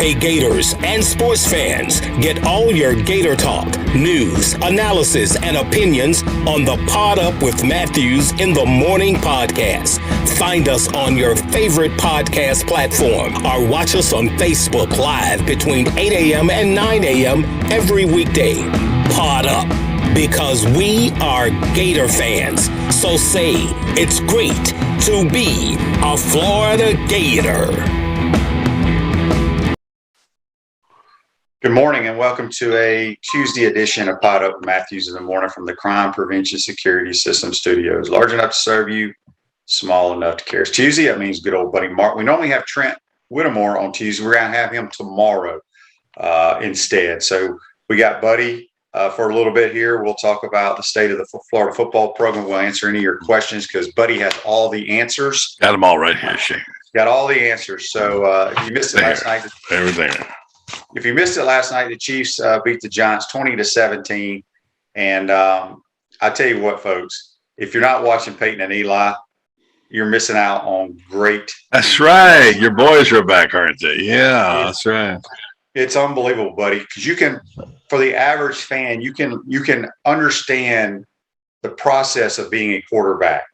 Hey Gators and sports fans, get all your Gator talk, news, analysis, and opinions on the Pod Up with Matthews in the Morning podcast. Find us on your favorite podcast platform or watch us on Facebook Live between 8 a.m. and 9 a.m. every weekday. Pod Up, because we are Gator fans. So say it's great to be a Florida Gator. Good morning and welcome to a Tuesday edition of Pod Up with Matthews in the Morning from the Crime Prevention Security System Studios. Large enough to serve you, small enough to care. It's Tuesday. That means good old buddy Mark. We normally have Trent Whittemore on Tuesday. We're going to have him tomorrow instead. So we got Buddy for a little bit here. We'll talk about the state of the Florida football program. We'll answer any of your questions because Buddy has all the answers. Got them all right here, Shane. Got all the answers. So if you missed it last night, everything. If you missed it last night, the Chiefs beat the Giants 20-17. And I tell you what, folks, if you're not watching Peyton and Eli, you're missing out on great. That's right. Your boys are back, aren't they? Yeah, that's right. It's unbelievable, buddy, because you can, for the average fan, you can understand the process of being a quarterback.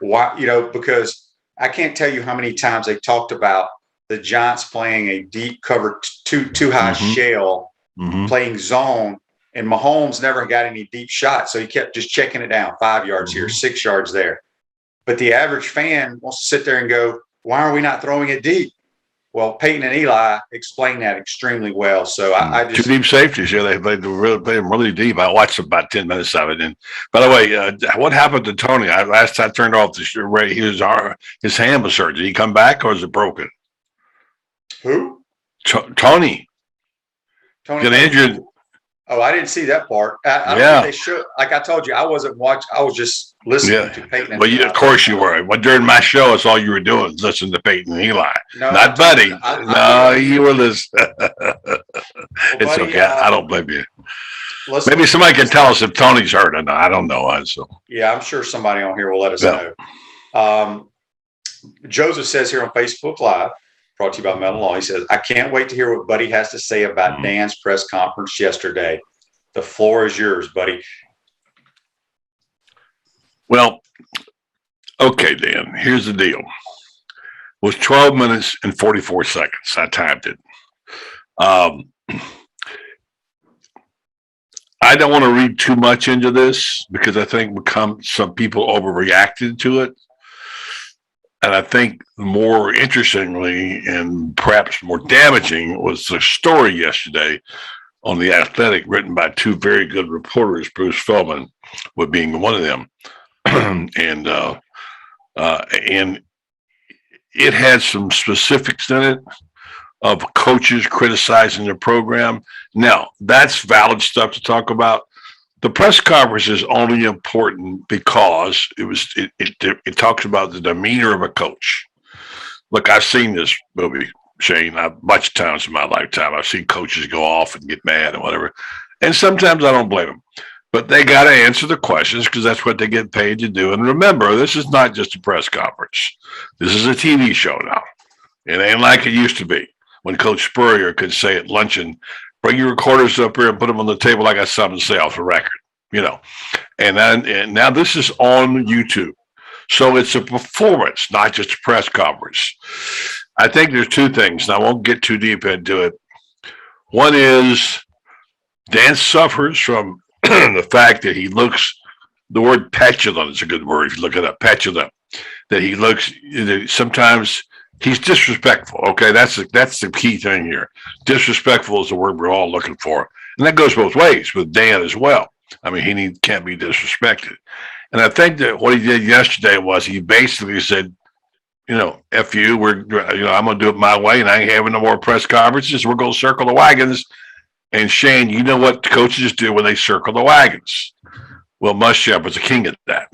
Why, because I can't tell you how many times they talked about the Giants playing a deep cover too high shell, playing zone, and Mahomes never got any deep shots. So he kept just checking it down, 5 yards here, 6 yards there. But the average fan wants to sit there and go, why are we not throwing it deep? Well, Peyton and Eli explained that extremely well. So I just two deep safeties. Yeah, they played them really deep. I watched about 10 minutes of it. And by the way, what happened to Tony? Last time I turned off the radio, his hand was hurt. Did he come back or is it broken? Who? Tony got injured. Oh, I didn't see that part. I don't think they should. Like I told you, I wasn't watching. I was just listening to Peyton. Well, of course you were. Well, during my show, it's all you were doing, listening to Peyton and Eli. No, not Buddy. You were listening. It's Buddy, okay. I don't blame you. Maybe somebody can tell us if Tony's hurt or not. I don't know. Yeah, I'm sure somebody on here will let us know. Joseph says here on Facebook Live, brought to you by Metal Law. He says, I can't wait to hear what Buddy has to say about Dan's press conference yesterday. The floor is yours, Buddy. Well, okay, Dan, here's the deal. It was 12 minutes and 44 seconds. I timed it. I don't want to read too much into this because I think some people overreacted to it. And I think more interestingly and perhaps more damaging was the story yesterday on The Athletic written by two very good reporters, Bruce Feldman with being one of them. and it had some specifics in it of coaches criticizing the program. Now, that's valid stuff to talk about. The press conference is only important because it talks about the demeanor of a coach. Look, I've seen this movie, Shane, a bunch of times in my lifetime. I've seen coaches go off and get mad and whatever. And sometimes I don't blame them. But they got to answer the questions because that's what they get paid to do. And remember, this is not just a press conference. This is a TV show now. It ain't like it used to be when Coach Spurrier could say at luncheon, bring your recorders up here and put them on the table. I got something to say off the record, And now this is on YouTube. So it's a performance, not just a press conference. I think there's two things, and I won't get too deep into it. One is Dan suffers from the fact that he looks, the word petulant is a good word if you look it up, petulant, that he looks, sometimes he's disrespectful. Okay, that's the key thing here. Disrespectful is the word we're all looking for, and that goes both ways with Dan as well. I mean, he can't be disrespected, and I think that what he did yesterday was he basically said, "F you, I'm going to do it my way, and I ain't having no more press conferences. We're going to circle the wagons." And Shane, you know what coaches do when they circle the wagons? Well, Muschamp was the king of that.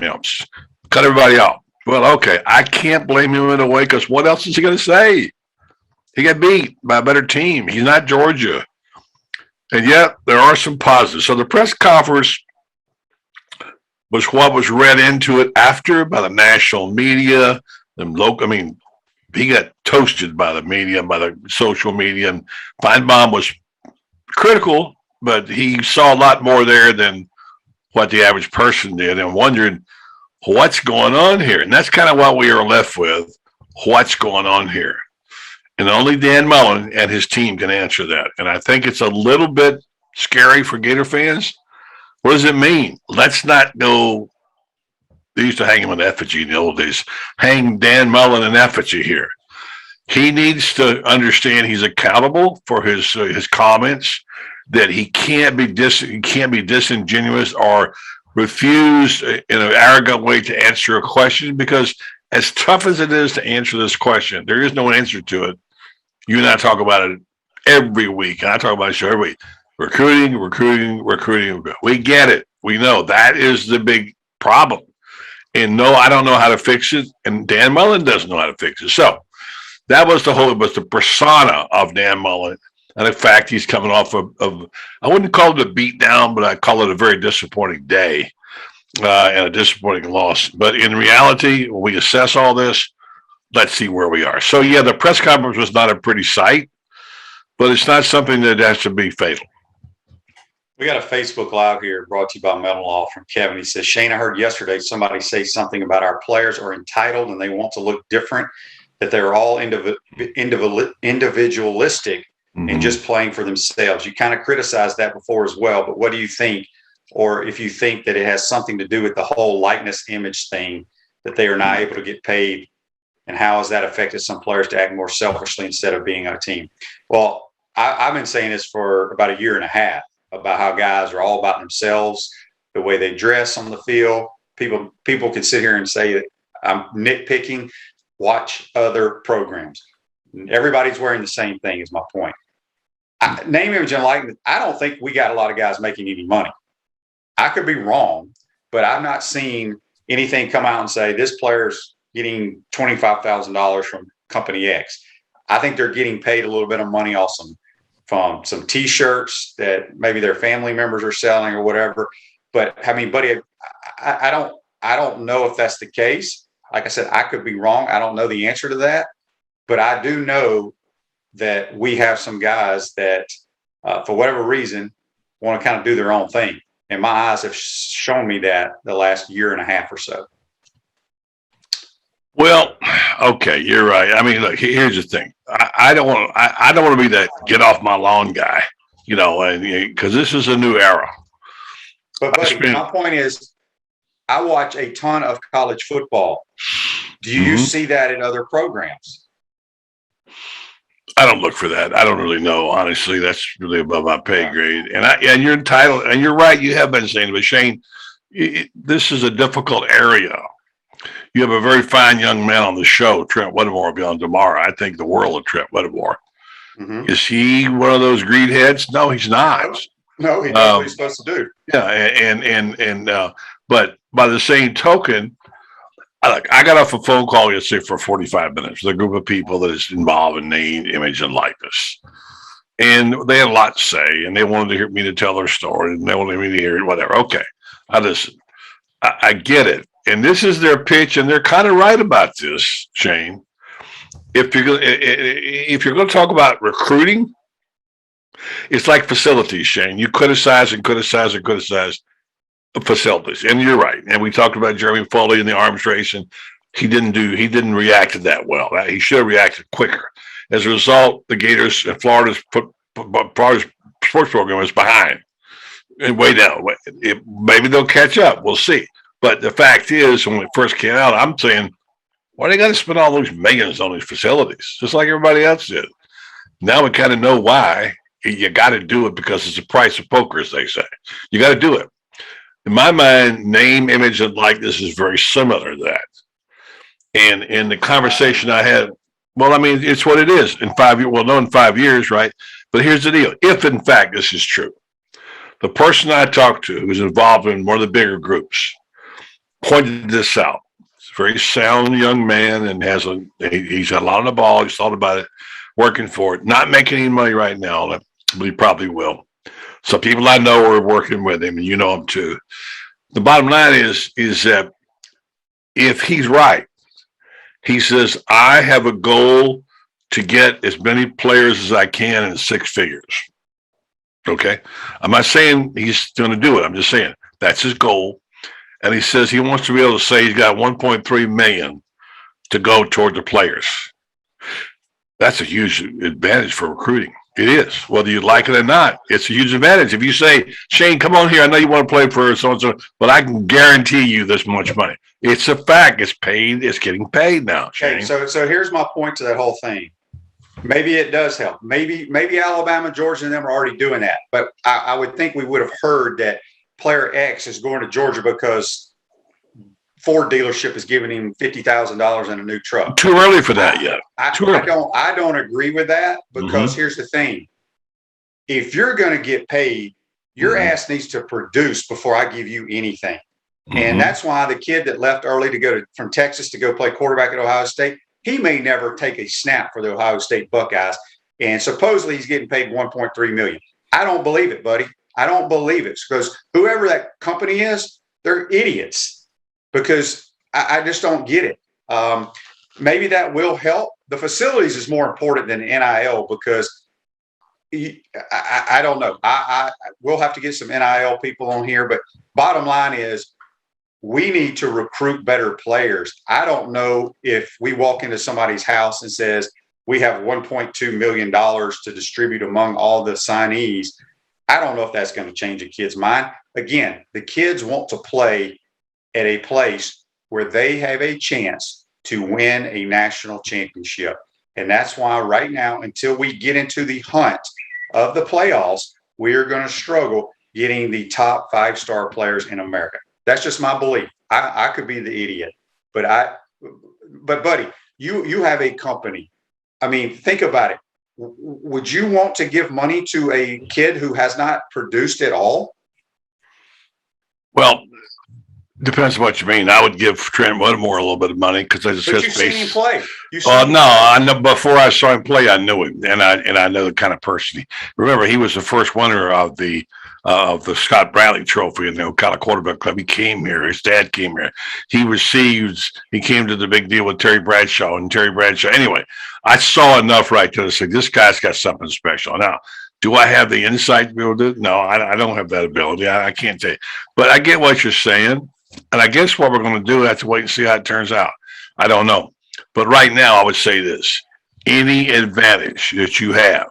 Cut everybody off. Well, okay, I can't blame him in a way because what else is he going to say? He got beat by a better team. He's not Georgia. And yet there are some positives. So the press conference was what was read into it after by the national media, he got toasted by the media, by the social media, and Feinbaum was critical, but he saw a lot more there than what the average person did, and wondered what's going on here. And that's kind of what we are left with. What's going on here? And only Dan Mullen and his team can answer that. And I think it's a little bit scary for Gator fans. What does it mean? Let's not go. They used to hang him in effigy in the old days. Hang Dan Mullen in effigy here. He needs to understand he's accountable for his comments. That he can't be disingenuous or refuse in an arrogant way to answer a question, because as tough as it is to answer this question, there is no answer to it. You and I talk about it every week, and I talk about it every week. Recruiting. We get it. We know that is the big problem. And no, I don't know how to fix it, and Dan Mullen doesn't know how to fix it. So that was the persona of Dan Mullen. And in fact, he's coming off of I wouldn't call it a beat down, but I call it a very disappointing day and a disappointing loss. But in reality, when we assess all this, let's see where we are. So, yeah, the press conference was not a pretty sight, but it's not something that has to be fatal. We got a Facebook Live here brought to you by Metal Law from Kevin. He says, Shane, I heard yesterday somebody say something about our players are entitled and they want to look different, that they're all individualistic and just playing for themselves. You kind of criticized that before as well, but what do you think? Or if you think that it has something to do with the whole likeness image thing, that they are not able to get paid, and how has that affected some players to act more selfishly instead of being on a team? Well, I've been saying this for about a year and a half about how guys are all about themselves, the way they dress on the field. People can sit here and say that I'm nitpicking. Watch other programs. Everybody's wearing the same thing is my point. Name, image, and likeness. I don't think we got a lot of guys making any money. I could be wrong, but I've not seen anything come out and say this player's getting $25,000 from company X. I think they're getting paid a little bit of money also from some T-shirts that maybe their family members are selling or whatever. But I mean, buddy, I don't know if that's the case. Like I said, I could be wrong. I don't know the answer to that, but I do know that we have some guys that, for whatever reason, want to kind of do their own thing. And my eyes have shown me that the last year and a half or so. Well, okay, you're right. I mean, look, here's the thing. I don't want to be that get off my lawn guy, and because this is a new era. But buddy, my point is, I watch a ton of college football. Do you see that in other programs? I don't look for that. I don't really know. Honestly, that's really above my pay grade. And you're entitled, and you're right. You have been saying, but Shane, this is a difficult area. You have a very fine young man on the show, Trent Whittemore, will be on tomorrow. I think the world of Trent Whittemore. Is he one of those greed heads? No, he's not. No, he knows what he's supposed to do. Yeah, but by the same token, I got off a phone call yesterday for 45 minutes with a group of people that is involved in name, image, and likeness. And they had a lot to say, and they wanted to hear me to tell their story, and they wanted me to hear it, whatever. Okay, I listen. I get it. And this is their pitch, and they're kind of right about this, Shane. If you're going to talk about recruiting, it's like facilities, Shane. You criticize facilities, and you're right. And we talked about Jeremy Foley in the arms race, and he didn't react to that well. He should have reacted quicker. As a result, the Gators and Florida's sports program is behind and way down. Maybe they'll catch up. We'll see. But the fact is, when it first came out, I'm saying, why do they got to spend all those millions on these facilities, just like everybody else did? Now we kind of know why. You got to do it because it's the price of poker, as they say. You got to do it. In my mind, name, image, and likeness is very similar to that. And in the conversation I had, well, I mean, it's what it is. In 5 years, well, no, in 5 years, right? But here's the deal. If, in fact, this is true, the person I talked to who's involved in one of the bigger groups pointed this out. He's a very sound young man and he's got a lot on the ball. He's thought about it, working for it, not making any money right now, but he probably will. Some people I know are working with him, and you know him too. The bottom line is that if he's right, He says, I have a goal to get as many players as I can in six figures. Okay. I'm not saying he's going to do it. I'm just saying that's his goal. And he says he wants to be able to say he's got 1.3 million to go toward the players. That's a huge advantage for recruiting. It is, whether you like it or not. It's a huge advantage. If you say, Shane, come on here, I know you want to play for so and so, but I can guarantee you this much money. It's a fact. It's paid. It's getting paid now. Shane. Okay, so here's my point to that whole thing. Maybe it does help. Maybe Alabama, Georgia, and them are already doing that. But I would think we would have heard that player X is going to Georgia because Ford dealership is giving him $50,000 in a new truck. Too early for that yet. I don't agree with that because here's the thing. If you're going to get paid, your ass needs to produce before I give you anything. And that's why the kid that left early to go from Texas to go play quarterback at Ohio State, he may never take a snap for the Ohio State Buckeyes. And supposedly he's getting paid $1.3 million. I don't believe it, buddy. I don't believe it because whoever that company is, they're idiots. Because I just don't get it. Maybe that will help. The facilities is more important than NIL because I don't know. We'll have to get some NIL people on here, but bottom line is we need to recruit better players. I don't know if we walk into somebody's house and says we have $1.2 million to distribute among all the signees. I don't know if that's going to change a kid's mind. Again, the kids want to play at a place where they have a chance to win a national championship. And that's why right now, until we get into the hunt of the playoffs, we are going to struggle getting the top 5-star players in America. That's just my belief. I could be the idiot, but buddy, you have a company. I mean, think about it. Would you want to give money to a kid who has not produced at all? Well, depends on what you mean. I would give Trent Whittemore a little bit of money because I just you've seen him play. I know. Before I saw him play, I knew him, and I know the kind of person. Remember, he was the first winner of the Scott Bradley Trophy in the Ocala Quarterback Club. He came here. His dad came here. He came to the big deal with Terry Bradshaw. Anyway, I saw enough right there to say this guy's got something special. Now, do I have the insight to be able to do it? No, I don't have that ability. I can't tell you. But I get what you're saying. And I guess what we're going to do, I have to wait and see how it turns out. I don't know. But right now, I would say this. Any advantage that you have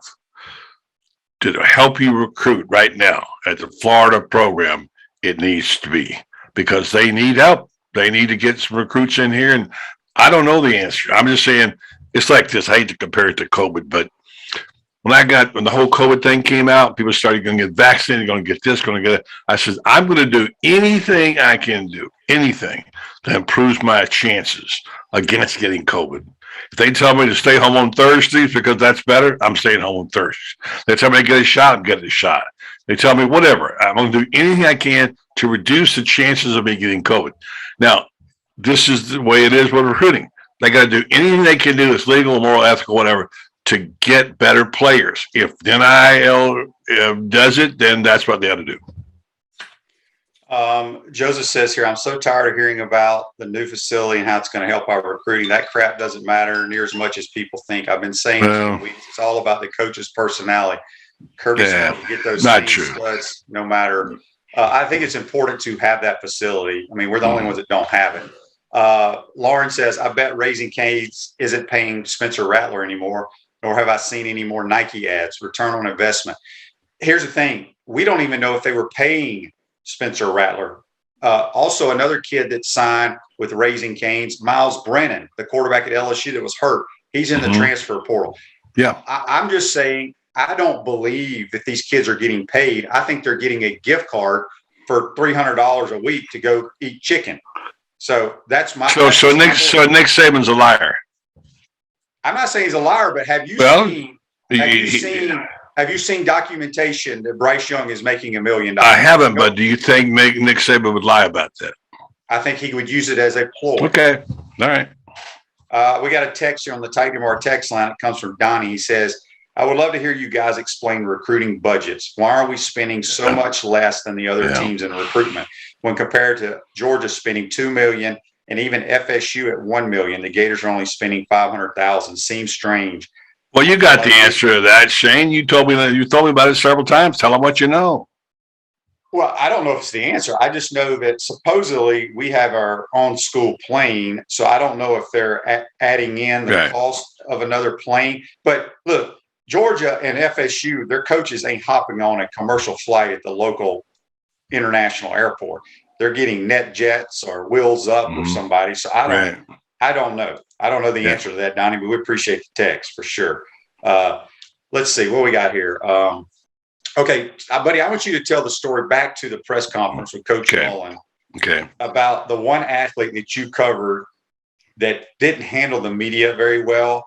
to help you recruit right now at the Florida program, it needs to be. Because they need help. They need to get some recruits in here. And I don't know the answer. I'm just saying, it's like this. I hate to compare it to COVID, but when the whole COVID thing came out, people started going to get vaccinated, going to get this, going to get that. I said, I'm going to do anything I can do, anything that improves my chances against getting COVID. If they tell me to stay home on Thursdays because that's better, I'm staying home on Thursdays. They tell me to get a shot, I'm getting a shot. They tell me whatever. I'm going to do anything I can to reduce the chances of me getting COVID. Now, this is the way it is with recruiting. They got to do anything they can do that's legal, moral, ethical, whatever, to get better players. If NIL does it, then that's what they ought to do. Joseph says here, I'm so tired of hearing about the new facility and how it's going to help our recruiting. That crap doesn't matter near as much as people think. I've been saying it's all about the coach's personality. Kirby's going to get those studs no matter. I think it's important to have that facility. I mean, we're the only ones that don't have it. Lauren says, I bet Raising Cane's isn't paying Spencer Rattler anymore, nor have I seen any more Nike ads. Return on investment. Here's the thing. We don't even know if they were paying Spencer Rattler. Also, another kid that signed with Raising Cane's, Miles Brennan, the quarterback at LSU that was hurt. He's in the transfer portal. Yeah. I'm just saying, I don't believe that these kids are getting paid. I think they're getting a gift card for $300 a week to go eat chicken. So that's my. So Nick Saban's a liar. I'm not saying he's a liar, but have you seen documentation that Bryce Young is making $1 million? I haven't, but do you think Nick Saban would lie about that? I think he would use it as a ploy. Okay. All right. We got a text here on the Titan of our text line. It comes from Donnie. He says, I would love to hear you guys explain recruiting budgets. Why are we spending so much less than the other teams in recruitment when compared to Georgia spending $2 million and even FSU at 1 million. The Gators are only spending 500,000. Seems strange. Well, you got the answer to that, Shane. You told me about it several times. Tell them what you know. Well, I don't know if it's the answer. I just know that supposedly we have our own school plane. So I don't know if they're adding in the cost of another plane. But look, Georgia and FSU, their coaches ain't hopping on a commercial flight at the local international airport. They're getting net jets or wheels up with somebody. So I don't know. I don't know the answer to that, Donnie, but we appreciate the text for sure. Let's see what we got here. Okay, buddy, I want you to tell the story back to the press conference with Coach Mullen about the one athlete that you covered that didn't handle the media very well,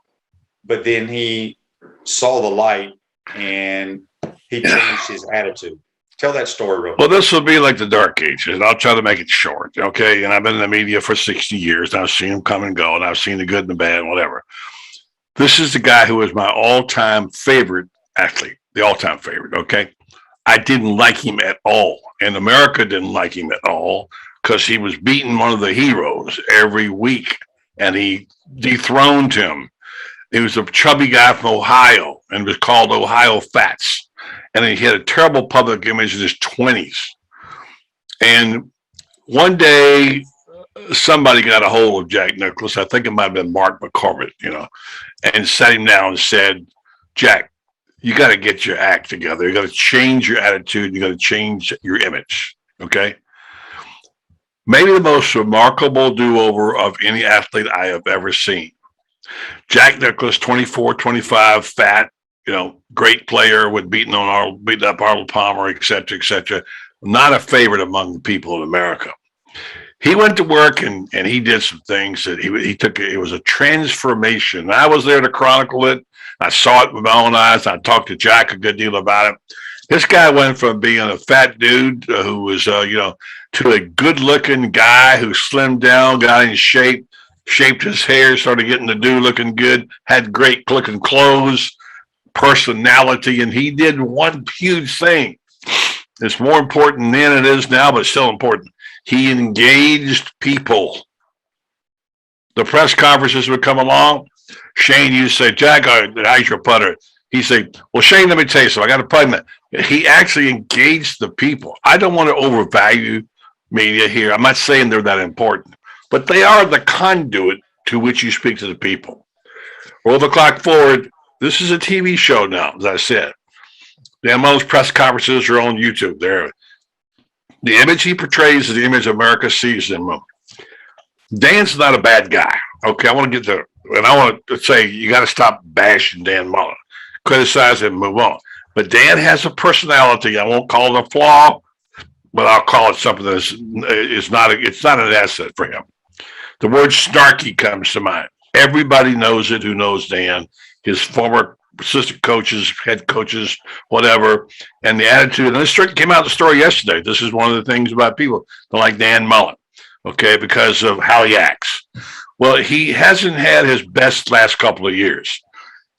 but then he saw the light and he changed his attitude. Tell that story real quick. Well, this will be like the dark ages, and I'll try to make it short, okay? And I've been in the media for 60 years, and I've seen them come and go, and I've seen the good and the bad and whatever. This is the guy who was my all-time favorite athlete, the all-time favorite, okay? I didn't like him at all, and America didn't like him at all because he was beating one of the heroes every week, and he dethroned him. He was a chubby guy from Ohio and was called Ohio Fats. And he had a terrible public image in his 20s. And one day, somebody got a hold of Jack Nicklaus. I think it might have been Mark McCormick, and sat him down and said, Jack, you got to get your act together. You got to change your attitude. You got to change your image. Okay. Maybe the most remarkable do-over of any athlete I have ever seen. Jack Nicklaus, 24, 25, fat, great player, would beat up Arnold Palmer, et cetera, not a favorite among the people in America. He went to work and he did some things that he took. It was a transformation. I was there to chronicle it. I saw it with my own eyes. I talked to Jack a good deal about it. This guy went from being a fat dude who was, to a good-looking guy who slimmed down, got in shape, shaped his hair, started getting the dude looking good, had great-looking clothes, personality, and he did one huge thing. It's more important than it is now, but it's still important. He engaged people. The press conferences would come along. Shane, you say, Jack, how's your putter? He said, well, Shane, let me tell you something. I got a putt. He actually engaged the people. I don't want to overvalue media here. I'm not saying they're that important, but they are the conduit to which you speak to the people. Roll the clock forward. This is a TV show now, as I said. Dan Mullen's press conferences are on YouTube. The image he portrays is the image America sees in him. Dan's not a bad guy. Okay, I want to get there. And I want to say you got to stop bashing Dan Mullen. Criticize him and move on. But Dan has a personality. I won't call it a flaw, but I'll call it something that is not an asset for him. The word snarky comes to mind. Everybody knows it who knows Dan, his former assistant coaches, head coaches, whatever, and the attitude. And this came out in the story yesterday. This is one of the things about people that like Dan Mullen, okay, because of how he acts. Well, he hasn't had his best last couple of years.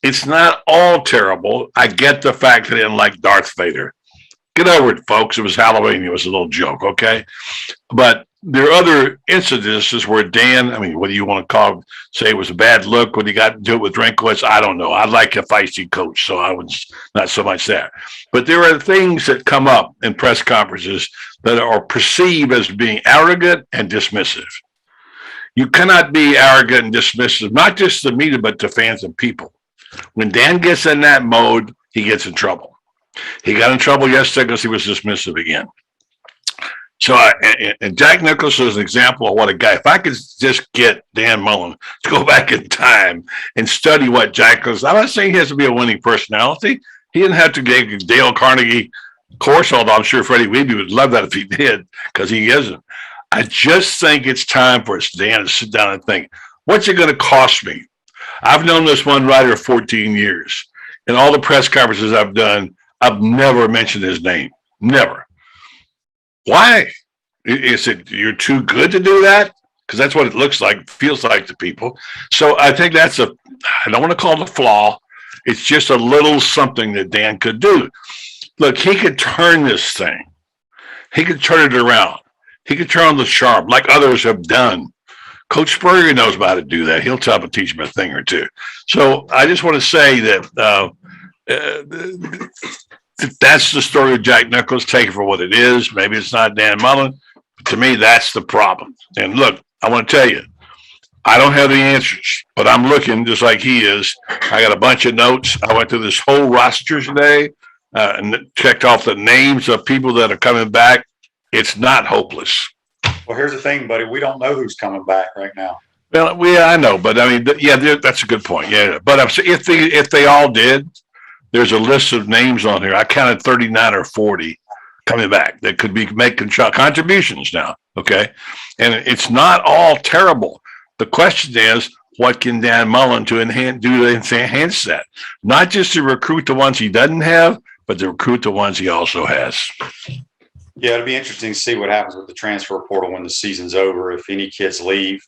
It's not all terrible. I get the fact that he didn't like Darth Vader. Get over it, folks. It was Halloween. It was a little joke, okay? But there are other incidences where Dan, what do you want to call it? Say it was a bad look when he got to do it with Drinkwitz? I don't know. I like a feisty coach, so I was not so much that. But there are things that come up in press conferences that are perceived as being arrogant and dismissive. You cannot be arrogant and dismissive, not just to media, but to fans and people. When Dan gets in that mode, he gets in trouble. He got in trouble yesterday because he was dismissive again. So, and Jack Nicklaus is an example of what a guy, if I could just get Dan Mullen to go back in time and study what Jack was, I'm not saying he has to be a winning personality. He didn't have to get Dale Carnegie course, although I'm sure Freddie Weeby would love that if he did, because he isn't. I just think it's time for us, Dan, to sit down and think, what's it going to cost me? I've known this one writer 14 years. In all the press conferences I've done, I've never mentioned his name. Never. Why? Is it you're too good to do that? Because that's what it looks like, feels like to people. So I think I don't want to call it a flaw. It's just a little something that Dan could do. Look, he could turn this thing. He could turn it around. He could turn on the sharp like others have done. Coach Spurrier knows how to do that. He'll tell him, teach him a thing or two. So I just want to say that that's the story of Jack Nicklaus. Take it for what it is. Maybe it's not Dan Mullen, but to me, that's the problem. And look, I want to tell you, I don't have the answers, but I'm looking just like he is. I got a bunch of notes. I went through this whole roster today and checked off the names of people that are coming back. It's not hopeless. Well, here's the thing, buddy. We don't know who's coming back right now. Well, I know, but I mean, that's a good point. Yeah, but if they all did, there's a list of names on here. I counted 39 or 40 coming back that could be making contributions now. Okay, and it's not all terrible. The question is, what can Dan Mullen do to enhance that? Not just to recruit the ones he doesn't have, but to recruit the ones he also has. Yeah, it'll be interesting to see what happens with the transfer portal when the season's over. If any kids leave,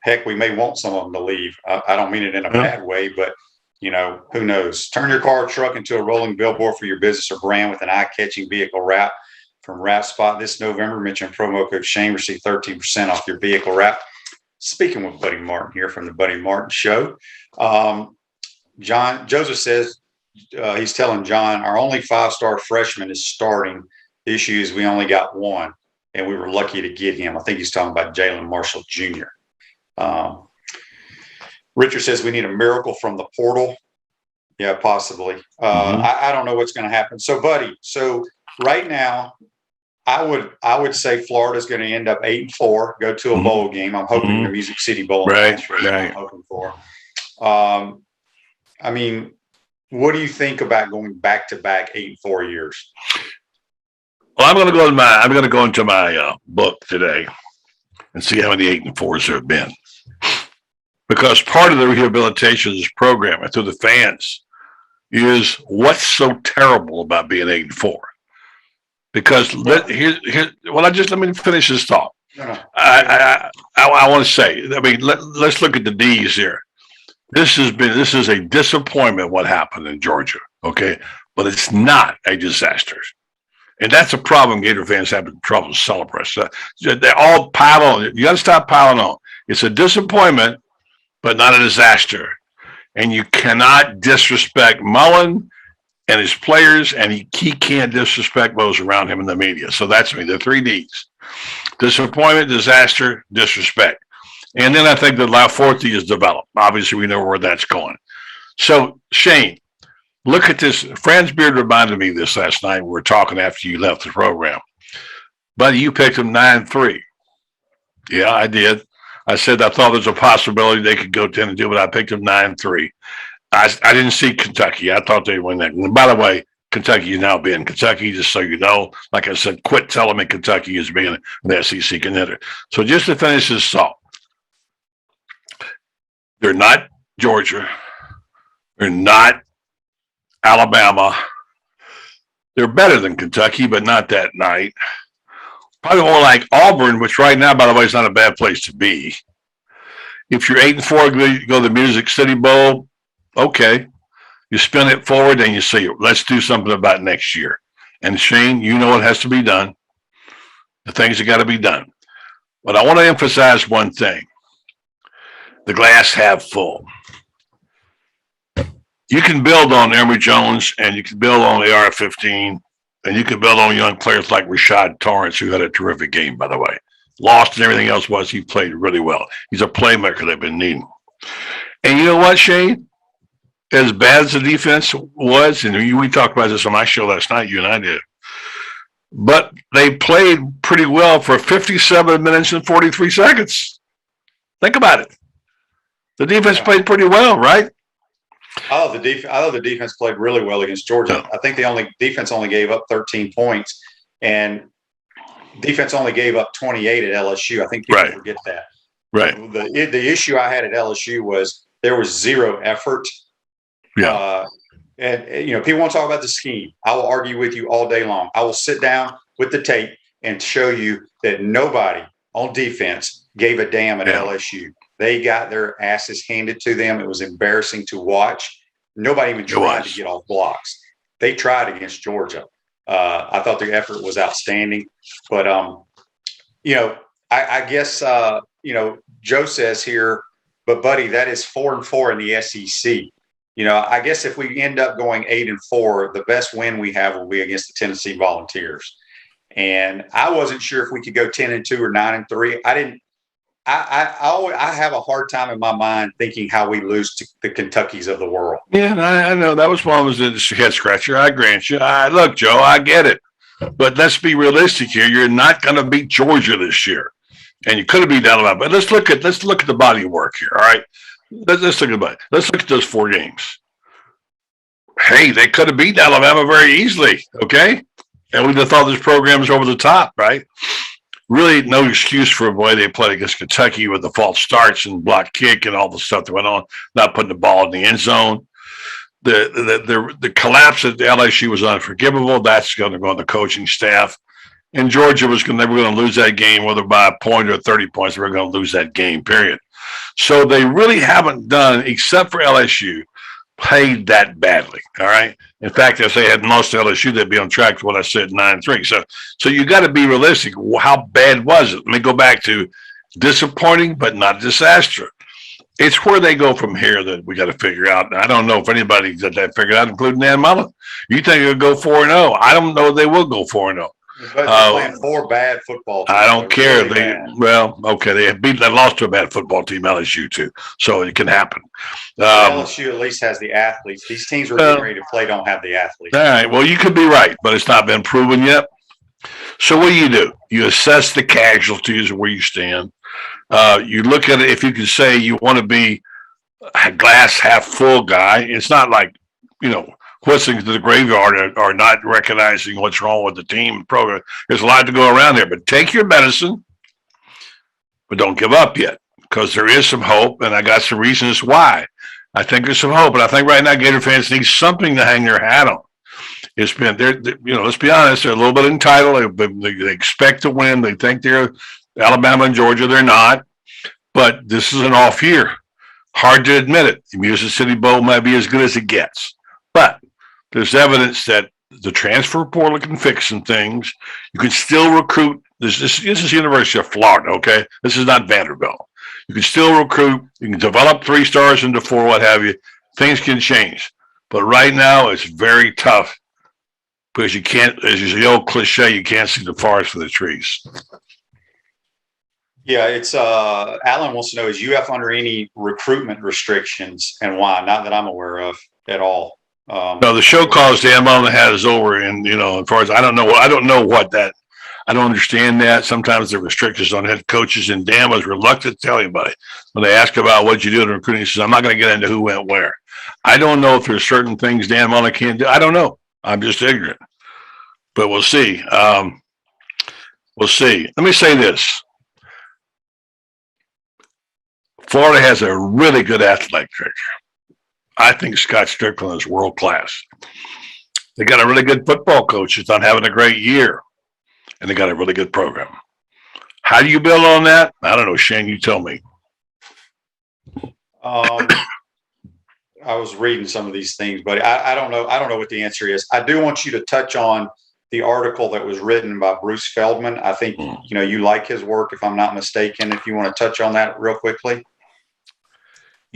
heck, we may want some of them to leave. I don't mean it in a bad way, but, who knows? Turn your car or truck into a rolling billboard for your business or brand with an eye-catching vehicle wrap from Wrap Spot this November. Mention promo code Shane, receive 13% off your vehicle wrap. Speaking with Buddy Martin here from the Buddy Martin Show. Joseph says, he's telling John, our only 5-star freshman is starting. The issue is we only got one, and we were lucky to get him. I think he's talking about Jalen Marshall Jr. Richard says we need a miracle from the portal. Yeah, possibly. I don't know what's going to happen. So, Buddy, right now, I would say Florida's going to end up 8-4, go to a bowl game. I'm hoping the Music City Bowl. Right. I'm hoping for. I mean, what do you think about going back-to-back 8-4 years? Well, I'm going to go into my book today and see how many 8-4s there have been, because part of the rehabilitation of this program and through the fans is what's so terrible about being 8-4. Because let me finish this thought. No. I want to say, let's look at the D's here. This is a disappointment what happened in Georgia, okay? But it's not a disaster. And that's a problem Gator fans have trouble celebrating. They all pile on. You got to stop piling on. It's a disappointment, but not a disaster. And you cannot disrespect Mullen and his players, and he can't disrespect those around him in the media. So that's the 3 Ds. Disappointment, disaster, disrespect. And then I think the 4th D is develop. Obviously, we know where that's going. So, Shane, look at this. Franz Beard reminded me this last night. We were talking after you left the program. Buddy, you picked them 9-3. Yeah, I did. I said I thought there's a possibility they could go 10-2, but I picked them 9-3. I didn't see Kentucky. I thought they'd win that. And by the way, Kentucky is now being Kentucky, just so you know. Like I said, quit telling me Kentucky is being an SEC contender. So just to finish this thought, they're not Georgia. They're not Alabama. They're better than Kentucky, but not that night. Probably more like Auburn, which right now, by the way, is not a bad place to be. If you're 8-4, go to the Music City Bowl, okay. You spin it forward and you say, let's do something about next year. And Shane, you know what has to be done. The things that got to be done. But I want to emphasize one thing. The glass half full. You can build on Emory Jones, and you can build on AR-15, and you can build on young players like Rashad Torrance, who had a terrific game, by the way. Lost and everything else he played really well. He's a playmaker they've been needing. And you know what, Shane? As bad as the defense was, and we talked about this on my show last night, you and I did, but they played pretty well for 57 minutes and 43 seconds. Think about it. The defense played pretty well, right? I thought the defense played really well against Georgia. Yeah. I think defense only gave up 13 points, and defense only gave up 28 at LSU. I think people forget that. Right. The issue I had at LSU was there was zero effort. Yeah. And people want to talk about the scheme. I will argue with you all day long. I will sit down with the tape and show you that nobody on defense gave a damn at LSU. They got their asses handed to them. It was embarrassing to watch. Nobody even tried to get off blocks. They tried against Georgia. I thought their effort was outstanding. But, I guess, Joe says here, but buddy, that is 4-4 in the SEC. You know, I guess if we end up going 8-4, the best win we have will be against the Tennessee Volunteers. And I wasn't sure if we could go 10-2 or 9-3. I have a hard time in my mind thinking how we lose to the Kentuckys of the world. Yeah, and I know that was one was a head scratcher. I grant you. Look, Joe, I get it, but let's be realistic here. You're not going to beat Georgia this year, and you could have beat Alabama. But let's look at the body of work here. All right, let's look at those 4 games. Hey, they could have beaten Alabama very easily. Okay, and we'd have thought this program was over the top, right? Really no excuse for the way they played against Kentucky with the false starts and block kick and all the stuff that went on, not putting the ball in the end zone. The collapse at LSU was unforgivable. That's going to go on the coaching staff. And Georgia they were going to lose that game, whether by a point or 30 points, they were going to lose that game, period. So they really haven't done, except for LSU, played that badly. All right. In fact, if they hadn't lost to LSU, they'd be on track to what I said, 9-3. So you got to be realistic. How bad was it? Let me go back to disappointing, but not disaster. It's where they go from here that we got to figure out. And I don't know if anybody got that figured out, including Dan Mullen. You think they'll go 4-0? I don't know if they will go 4-0. But they're playing 4 bad football teams. I don't care. Really They lost to a bad football team, LSU too. So it can happen. LSU at least has the athletes. These teams we're getting ready to play don't have the athletes. All right. Well, you could be right, but it's not been proven yet. So what do? You assess the casualties of where you stand. You look at it. If you can say you want to be a glass half full guy, it's not like, whistling to the graveyard or not recognizing what's wrong with the team and program. There's a lot to go around there, but take your medicine, but don't give up yet, because there is some hope, and I got some reasons why. I think there's some hope, and I think right now Gator fans need something to hang their hat on. It's been, let's be honest, they're a little bit entitled. They expect to win. They think they're Alabama and Georgia. They're not, but this is an off year. Hard to admit it. The Music City Bowl might be as good as it gets, but there's evidence that the transfer portal can fix some things. You can still recruit. This is University of Florida, okay? This is not Vanderbilt. You can still recruit. You can develop 3 stars into 4, what have you. Things can change. But right now, it's very tough because you can't, as the old cliche, you can't see the forest for the trees. Yeah, it's Alan wants to know, is UF under any recruitment restrictions and why? Not that I'm aware of at all. No, the show calls Dan Mullen had is over, and as far as I don't know what that. I don't understand that. Sometimes there are restrictions on head coaches, and Dan was reluctant to tell anybody when they ask about what you do in recruiting. He says, "I'm not going to get into who went where." I don't know if there's certain things Dan Mullen can't do. I don't know. I'm just ignorant, but we'll see. We'll see. Let me say this: Florida has a really good athletic director. I think Scott Strickland is world class. They got a really good football coach who's not having a great year, and they got a really good program. How do you build on that? I don't know, Shane. You tell me. I was reading some of these things, but I don't know. I don't know what the answer is. I do want you to touch on the article that was written by Bruce Feldman. I think you like his work, if I'm not mistaken. If you want to touch on that real quickly.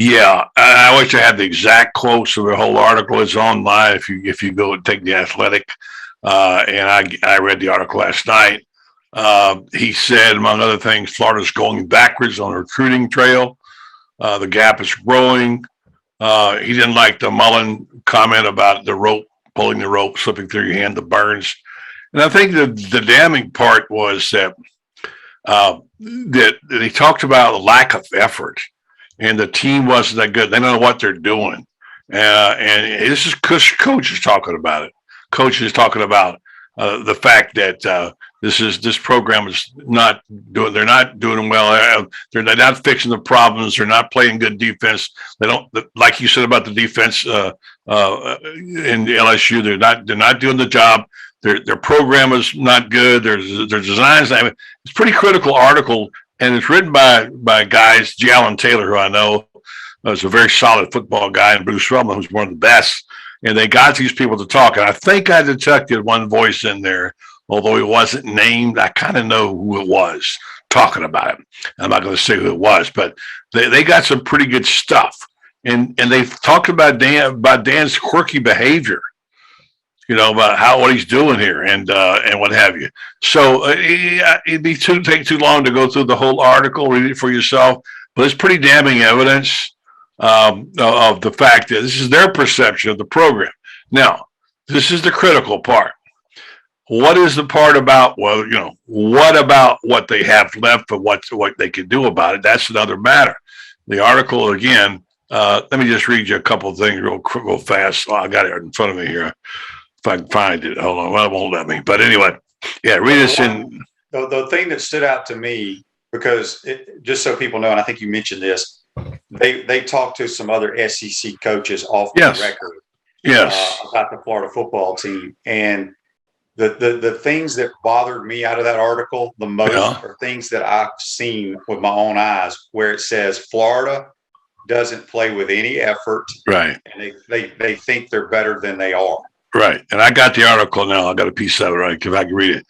Yeah, I wish I had the exact quotes of the whole article. It's online if you go and take The Athletic. And I read the article last night. He said, among other things, Florida's going backwards on the recruiting trail. The gap is growing. He didn't like the Mullen comment about the rope, pulling the rope, slipping through your hand, the burns. And I think the damning part was that he talked about the lack of effort. And the team wasn't that good. They don't know what they're doing. And this is coach is talking about it. Coach is talking about the fact that this program is not doing. They're not doing well. They're not fixing the problems. They're not playing good defense. They don't, like you said about the defense in LSU. They're not doing the job. Their program is not good. Their designs. I mean, it's a pretty critical article. And it's written by guys, G. Allen Taylor, who I know is a very solid football guy, and Bruce Feldman, who's one of the best. And they got these people to talk. And I think I detected one voice in there, although he wasn't named. I kind of know who it was. talking about it. I'm not going to say who it was, but they got some pretty good stuff. And they've talked about Dan's quirky behavior, about what he's doing here and what have you. So it'd be take too long to go through the whole article, read it for yourself, but it's pretty damning evidence of the fact that this is their perception of the program. Now, this is the critical part. What is the part about, what about what they have left and what they can do about it? That's another matter. The article, again, let me just read you a couple of things real fast. Oh, I got it in front of me here. If I can find it. Hold on. Well, it won't let me. But anyway, yeah, read this in. The thing that stood out to me, because just so people know, and I think you mentioned this, they talked to some other SEC coaches off the record about the Florida football team. And the things that bothered me out of that article the most are things that I've seen with my own eyes, where it says Florida doesn't play with any effort. Right. And they think they're better than they are. Right. And I got the article now. I got a piece of it, right? If I can read it.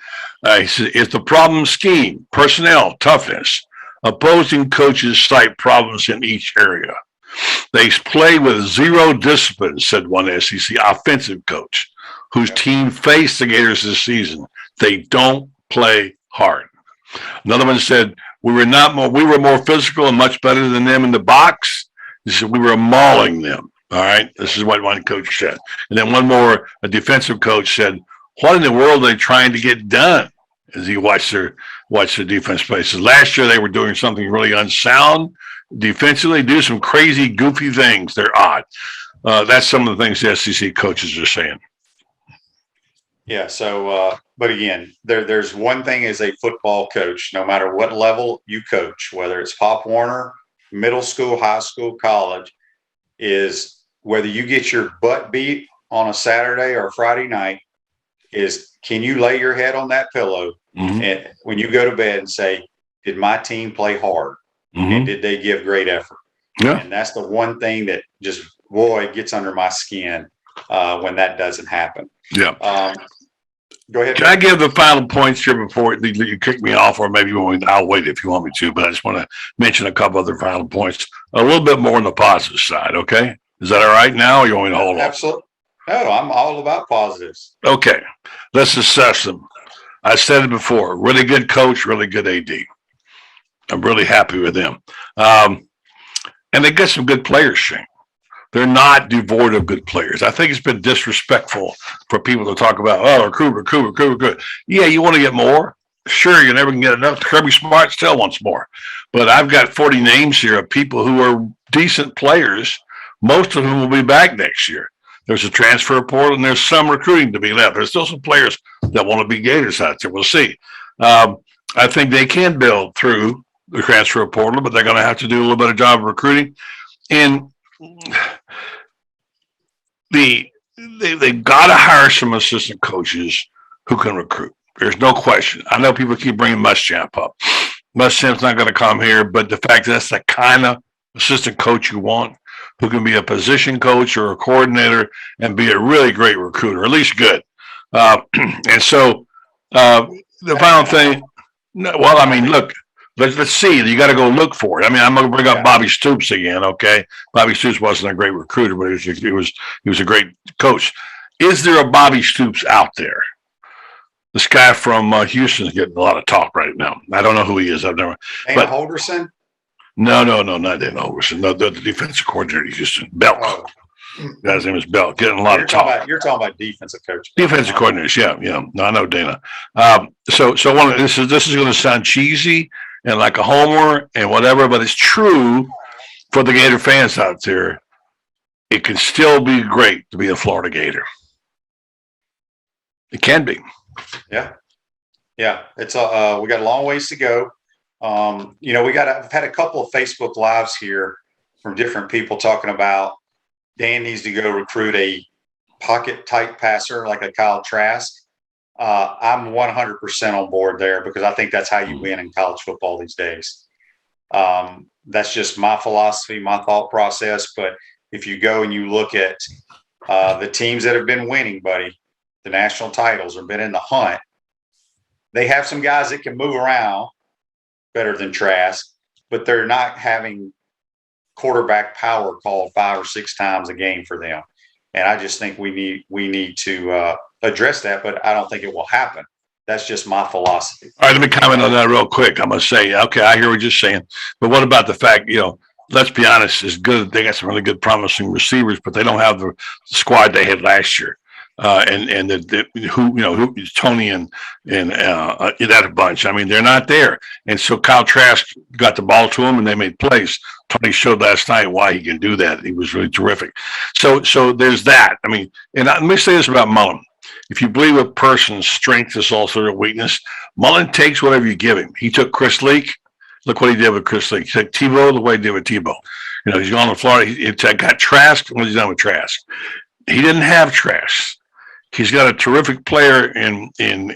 He says, it's the problem scheme, personnel, toughness. Opposing coaches cite problems in each area. They play with zero discipline, said one SEC offensive coach whose team faced the Gators this season. They don't play hard. Another one said, we were more physical and much better than them in the box. He said, we were mauling them. All right. This is what one coach said. And then one more, a defensive coach said, what in the world are they trying to get done? As he watched their defense play. So last year they were doing something really unsound defensively, do some crazy, goofy things. They're odd. That's some of the things the SEC coaches are saying. Yeah. So, but again, there's one thing as a football coach, no matter what level you coach, whether it's Pop Warner, middle school, high school, college, is whether you get your butt beat on a Saturday or Friday night, is can you lay your head on that pillow and when you go to bed and say, did my team play hard? And did they give great effort? Yeah. And that's the one thing that just, boy, gets under my skin when that doesn't happen. Yeah. Go ahead. Can I give the final points here before you kick me off, or maybe I'll wait if you want me to, but I just want to mention a couple other final points, a little bit more on the positive side. Okay. Is that all right now, or you want me to hold on? Absolutely. No, I'm all about positives. Okay. Let's assess them. I said it before, really good coach, really good AD. I'm really happy with them. And they get some good players, Shane. They're not devoid of good players. I think it's been disrespectful for people to talk about, recruit. Yeah, you want to get more? Sure, you never can get enough. Kirby Smart still wants more. But I've got 40 names here of people who are decent players, most of whom will be back next year. There's a transfer portal, and there's some recruiting to be left. There's still some players that want to be Gators out there. We'll see. I think they can build through the transfer portal, but they're going to have to do a little better job of recruiting. And they got to hire some assistant coaches who can recruit. There's no question. I know people keep bringing Muschamp up. Muschamp's not going to come here, but the fact that that's the kind of assistant coach you want, who can be a position coach or a coordinator and be a really great recruiter, at least good. And so the final thing, well, I mean, look, let's see. You got to go look for it. I mean, I'm going to bring up Bobby Stoops again. Okay, Bobby Stoops wasn't a great recruiter, but he was a great coach. Is there a Bobby Stoops out there? This guy from Houston is getting a lot of talk right now. I don't know who he is. I've never. Dana Holderson? No, not Dana Holderson. No, the defensive coordinator in Houston, Belk. Oh. Guy's name is Belk. Getting a lot of talk. You're talking about defensive coach. Defensive coordinators, yeah. No, I know Dana. So this is going to sound cheesy and like a homer and whatever, but it's true for the Gator fans out there. It can still be great to be a Florida Gator. It can be. Yeah. It's we got a long ways to go. I've had a couple of Facebook Lives here from different people talking about Dan needs to go recruit a pocket type passer like a Kyle Trask. I'm 100% on board there because I think that's how you win in college football these days. That's just my philosophy, my thought process. But if you go and you look at the teams that have been winning, buddy, the national titles or been in the hunt, they have some guys that can move around better than Trask, but they're not having quarterback power called 5 or 6 times a game for them. And I just think we need to address that, but I don't think it will happen. That's just my philosophy. All right, let me comment on that real quick. I'm going to say, okay, I hear what you're saying, but what about the fact, let's be honest, it's good. They got some really good, promising receivers, but they don't have the squad they had last year. And who Tony and that bunch. I mean, they're not there. And so Kyle Trask got the ball to him and they made plays. Tony showed last night why he can do that. He was really terrific. So there's that. I mean, and let me say this about Mullen. If you believe a person's strength is also their weakness, Mullen takes whatever you give him. He took Chris Leak. Look what he did with Chris Leak. He took Tebow the way he did with Tebow. He's gone to Florida. He got Trask. What he's done with Trask. He didn't have Trask. He's got a terrific player in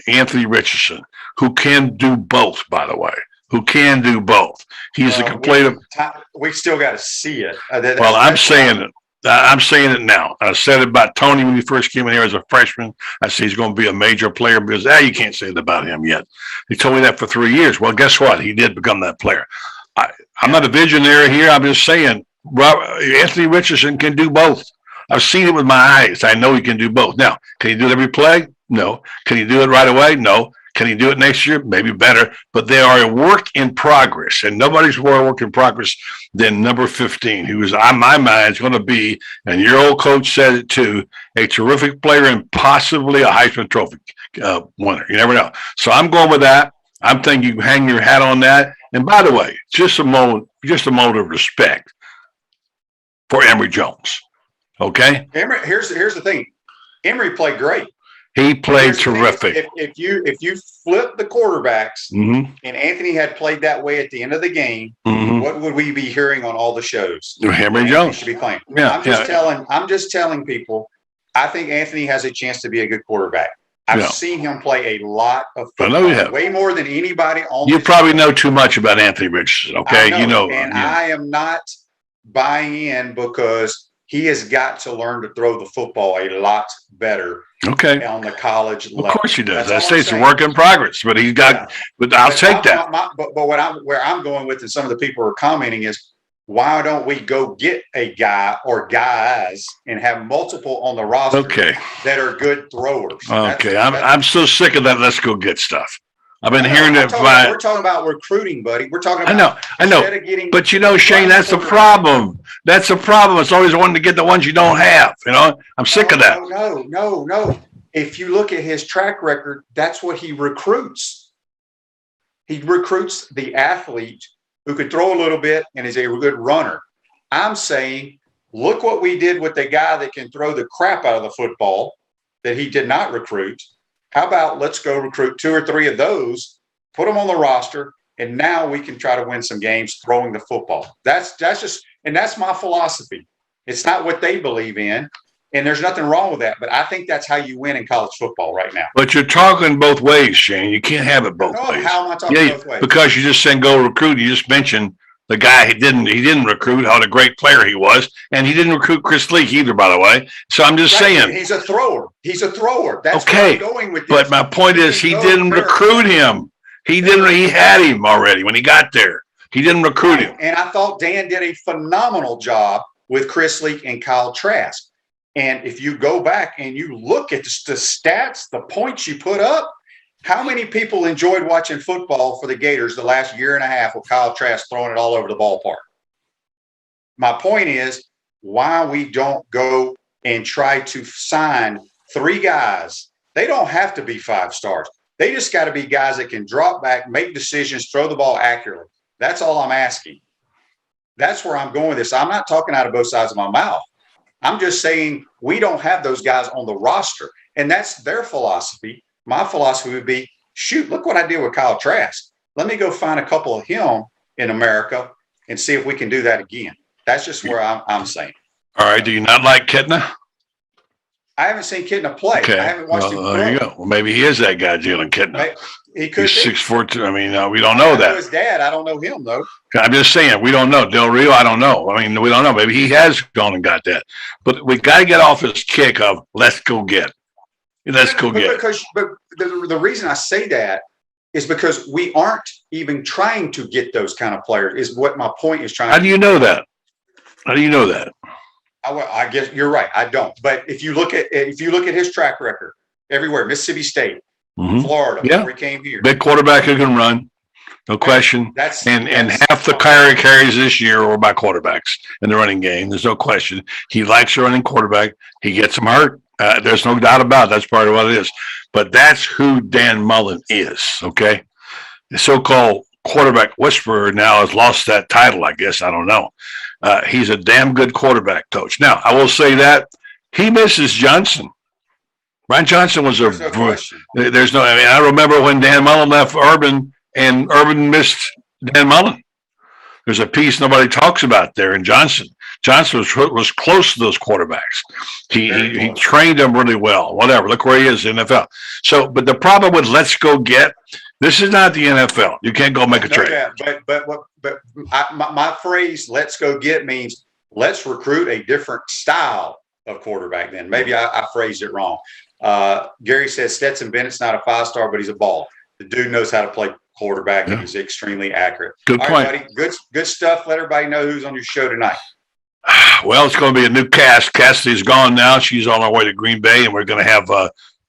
Anthony Richardson who can do both, by the way, who can do both. He's a complete. We still got to see it. Well, I'm saying it. I'm saying it now. I said it about Tony when he first came in here as a freshman. I said he's going to be a major player because you can't say that about him yet. He told me that for 3 years. Well, guess what? He did become that player. I'm not a visionary here. I'm just saying Anthony Richardson can do both. I've seen it with my eyes. I know he can do both. Now, can he do it every play? No. Can he do it right away? No. Can he do it next year? Maybe better. But they are a work in progress, and nobody's more a work in progress than number 15, who is, on my mind, is going to be, and your old coach said it too, a terrific player and possibly a Heisman Trophy winner. You never know. So I'm going with that. I'm thinking you hang your hat on that. And by the way, just a moment of respect for Emory Jones. Okay. Emory, here's the thing. Emory played great. He played terrific. If you flip the quarterbacks and Anthony had played that way at the end of the game, what would we be hearing on all the shows? Emory Jones should be playing. Yeah, I'm just telling people. I think Anthony has a chance to be a good quarterback. I've seen him play a lot of football, I know you have. way more than anybody on. You probably know too much about Anthony Richardson. Okay, I am not buying in because he has got to learn to throw the football a lot better. Okay. On the college level. Of course he does. I say it's a work in progress, but he's got. But I'll take that. But where I'm going with, and some of the people are commenting is, why don't we go get a guy or guys and have multiple on the roster that are good throwers? Okay, I'm so sick of that. Let's go get stuff. I've been hearing that. We're talking about recruiting, buddy. We're talking about. I know. But Shane, that's the problem. That's the problem. It's always wanting to get the ones you don't have. I'm sick of that. No. If you look at his track record, that's what he recruits. He recruits the athlete who could throw a little bit and is a good runner. I'm saying, look what we did with the guy that can throw the crap out of the football that he did not recruit. How about let's go recruit 2 or 3 of those, put them on the roster, and now we can try to win some games throwing the football. That's my philosophy. It's not what they believe in, and there's nothing wrong with that. But I think that's how you win in college football right now. But you're talking both ways, Shane. You can't have it both ways. How am I talking both ways? Because you just saying go recruit. You just mentioned the guy he didn't recruit, what a great player he was, and he didn't recruit Chris Leak either, by the way. So I'm just saying he's a thrower. That's okay. Where I'm going with this. But my point is he didn't recruit him. He had him already when he got there. He didn't recruit him. And I thought Dan did a phenomenal job with Chris Leak and Kyle Trask. And if you go back and you look at the stats, the points you put up, how many people enjoyed watching football for the Gators the last year and a half with Kyle Trask throwing it all over the ballpark? My point is why we don't go and try to sign 3 guys. They don't have to be 5 stars. They just got to be guys that can drop back, make decisions, throw the ball accurately. That's all I'm asking. That's where I'm going with this. I'm not talking out of both sides of my mouth. I'm just saying we don't have those guys on the roster, and that's their philosophy. My philosophy would be, shoot, look what I did with Kyle Trask. Let me go find a couple of him in America and see if we can do that again. That's just where I'm saying. All right. Do you not like Kitna? I haven't seen Kitna play. Okay. I haven't watched him play. There you go. Well, maybe he is that guy, Jalen Kitna. He could He's be. 6'4". I mean, we don't know I that. know his dad. I don't know him, though. I'm just saying, we don't know. Del Rio, I don't know. I mean, we don't know. Maybe he has gone and got that. But we got to get off this kick of let's go get. Let's go get. But the reason I say that is because we aren't even trying to get those kind of players, is what my point is trying How to do you know that? How do you know that? I guess you're right. I don't. But if you look at his track record everywhere, Mississippi State, Florida, before he came here. Big quarterback who can run. No question. And half the carries this year were by quarterbacks in the running game. There's no question. He likes a running quarterback. He gets them hurt. There's no doubt about it. That's part of what it is. But that's who Dan Mullen is, okay? The so-called quarterback whisperer now has lost that title, I guess. I don't know. He's a damn good quarterback coach. Now, I will say that he misses Johnson. Brian Johnson was there's no, I mean, I remember when Dan Mullen left Urban and Urban missed Dan Mullen. There's a piece nobody talks about there in Johnson. Johnson was close to those quarterbacks. He trained them really well. Whatever. Look where he is in the NFL. So, but the problem with let's go get, this is not the NFL. You can't go make a trade. Yeah, but my phrase "let's go get" means let's recruit a different style of quarterback. Then maybe I phrased it wrong. Gary says Stetson Bennett's not a 5-star, but he's a baller. The dude knows how to play quarterback, and he's extremely accurate. Good point. All right, buddy. Good stuff. Let everybody know who's on your show tonight. Well, it's going to be a new cast. Cassidy's gone now. She's on her way to Green Bay, and we're going to have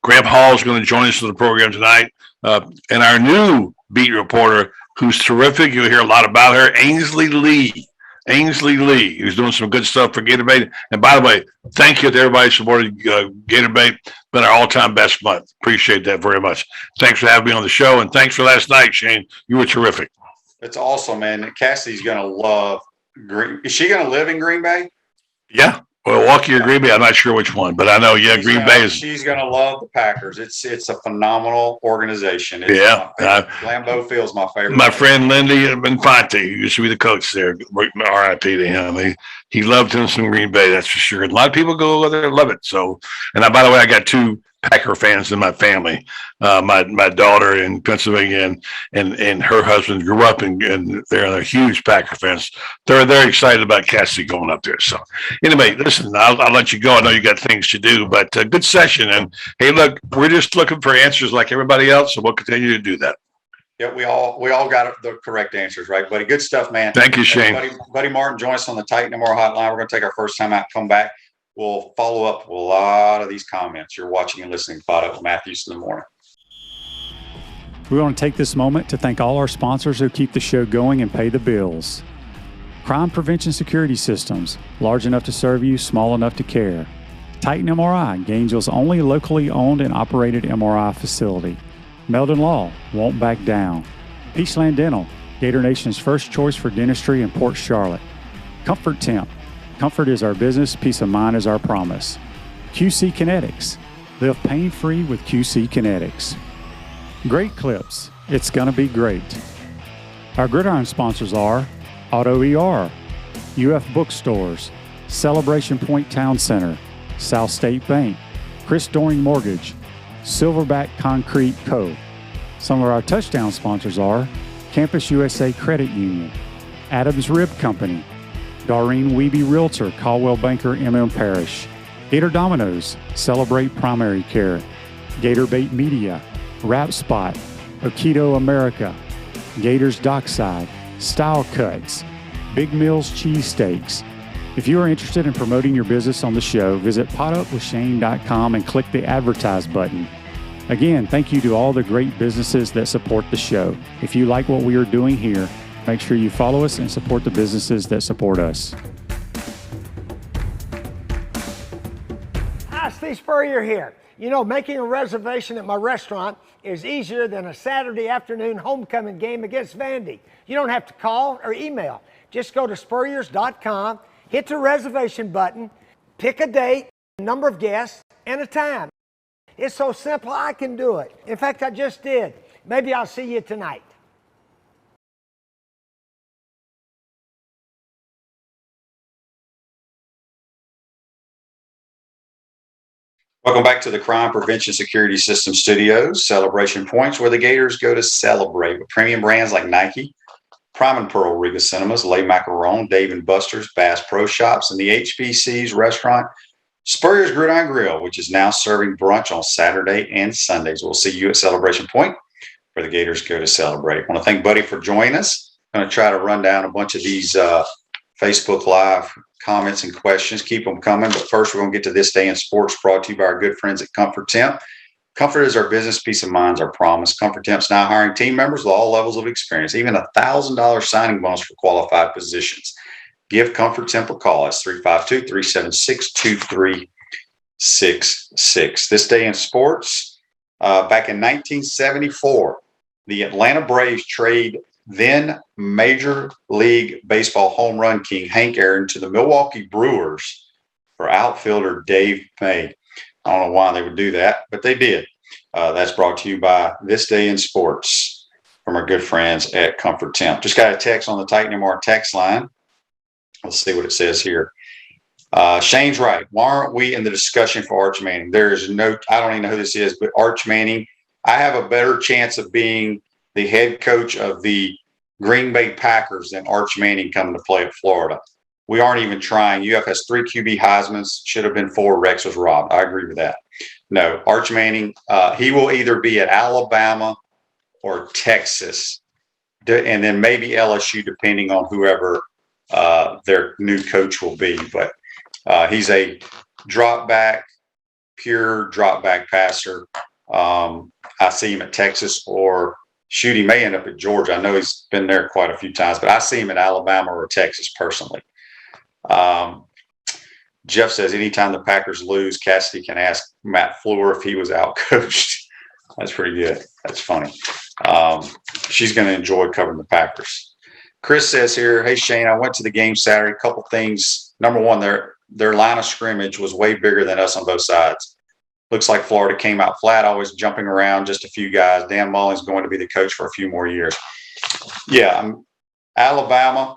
Graham Hall is going to join us for the program tonight. And our new beat reporter, who's terrific. You'll hear a lot about her, Ainsley Lee. Who's doing some good stuff for Gator Bait. And by the way, thank you to everybody who supported Gator Bait. Been our all-time best month. Appreciate that very much. Thanks for having me on the show, and thanks for last night, Shane. You were terrific. It's awesome, man. Cassidy's going to love Green. Is she going to live in Green Bay? Yeah. Milwaukee or Green Bay, I'm not sure which one, but I know, Green Bay is. She's going to love the Packers. It's a phenomenal organization. Lambeau Field's my favorite. My friend Lindy Infante, who used to be the coach there, R.I.P. to him. He loved him some Green Bay, that's for sure. And a lot of people go there and love it. So, and by the way, I got 2 Packer fans in my family. My daughter in Pennsylvania and her husband grew up and they're huge Packer fans. They're excited about Cassidy going up there. So anyway, listen, I'll let you go. I know you got things to do, but good session. And hey, look, we're just looking for answers like everybody else, so we'll continue to do that. Yeah, we all got the correct answers, right, buddy? Good stuff, man. Thank you, Shane. Buddy Martin, join us on the Titan Tomorrow Hotline. We're going to take our first time out, come back. We'll follow up with a lot of these comments. You're watching and listening to Pod Up with Matthews in the morning. We want to take this moment to thank all our sponsors who keep the show going and pay the bills. Crime Prevention Security Systems, large enough to serve you, small enough to care. Titan MRI, Gainesville's only locally owned and operated MRI facility. Meldon Law, won't back down. Peachland Dental, Gator Nation's first choice for dentistry in Port Charlotte. Comfort Temp, comfort is our business, peace of mind is our promise. QC Kinetics, live pain-free with QC Kinetics. Great Clips, it's gonna be great. Our Gridiron sponsors are Auto ER, UF Bookstores, Celebration Point Town Center, South State Bank, Chris Doring Mortgage, Silverback Concrete Co. Some of our touchdown sponsors are Campus USA Credit Union, Adams Rib Company, Doreen Wiebe Realtor, Caldwell Banker, MM Parish, Gator Dominoes, Celebrate Primary Care, Gator Bait Media, Wrap Spot, Okido America, Gators Dockside, Style Cuts, Big Mills Cheesesteaks. If you are interested in promoting your business on the show, visit potupwithshane.com and click the advertise button. Again, thank you to all the great businesses that support the show. If you like what we are doing here, make sure you follow us and support the businesses that support us. Hi, Steve Spurrier here. You know, making a reservation at my restaurant is easier than a Saturday afternoon homecoming game against Vandy. You don't have to call or email. Just go to spurriers.com, hit the reservation button, pick a date, a number of guests, and a time. It's so simple, I can do it. In fact, I just did. Maybe I'll see you tonight. Welcome back to the Crime Prevention Security System Studios, Celebration Points, where the Gators go to celebrate with premium brands like Nike, Prime and Pearl Riga Cinemas, Le Macaron, Dave & Buster's, Bass Pro Shops, and the HBC's restaurant, Spurrier's Gridiron Grill, which is now serving brunch on Saturday and Sundays. We'll see you at Celebration Point. where the Gators go to celebrate. I want to thank Buddy for joining us. I'm going to try to run down a bunch of these Facebook Live comments and questions. Keep them coming. But first, we're going to get to This Day in Sports, brought to you by our good friends at Comfort Temp. Comfort is our business, peace of mind is our promise. Comfort Temp's now hiring team members with all levels of experience, even $1,000 signing bonus for qualified positions. Give Comfort Temp a call. It's 352-376-2366. This Day in Sports, back in 1974, the Atlanta Braves trade then Major League Baseball home run king Hank Aaron to the Milwaukee Brewers for outfielder Dave May. I don't know why they would do that, but they did. That's brought to you by This Day in Sports from our good friends at Comfort Temp. Just got a text on the Titan MR text line. Let's see what it says here. Shane's right. Why aren't we in the discussion for Arch Manning? There is no, I don't even know who this is, but Arch Manning, I have a better chance of being the head coach of the Green Bay Packers than Arch Manning coming to play at Florida. We aren't even trying. UF has 3 QB Heismans. Should have been 4. Rex was robbed. I agree with that. No, Arch Manning, he will either be at Alabama or Texas, and then maybe LSU, depending on whoever their new coach will be. But he's a pure drop back passer. I see him at Texas, or shoot, he may end up at Georgia. I know he's been there quite a few times, but I see him at Alabama or Texas personally. Jeff says anytime the Packers lose, Cassidy can ask Matt Fleur if he was out-coached. That's pretty good. That's funny. She's going to enjoy covering the Packers. Chris says here, hey, Shane, I went to the game Saturday. A couple things. Number one, their line of scrimmage was way bigger than us on both sides. Looks like Florida came out flat, always jumping around, just a few guys. Dan Mullen's going to be the coach for a few more years. Yeah, Alabama,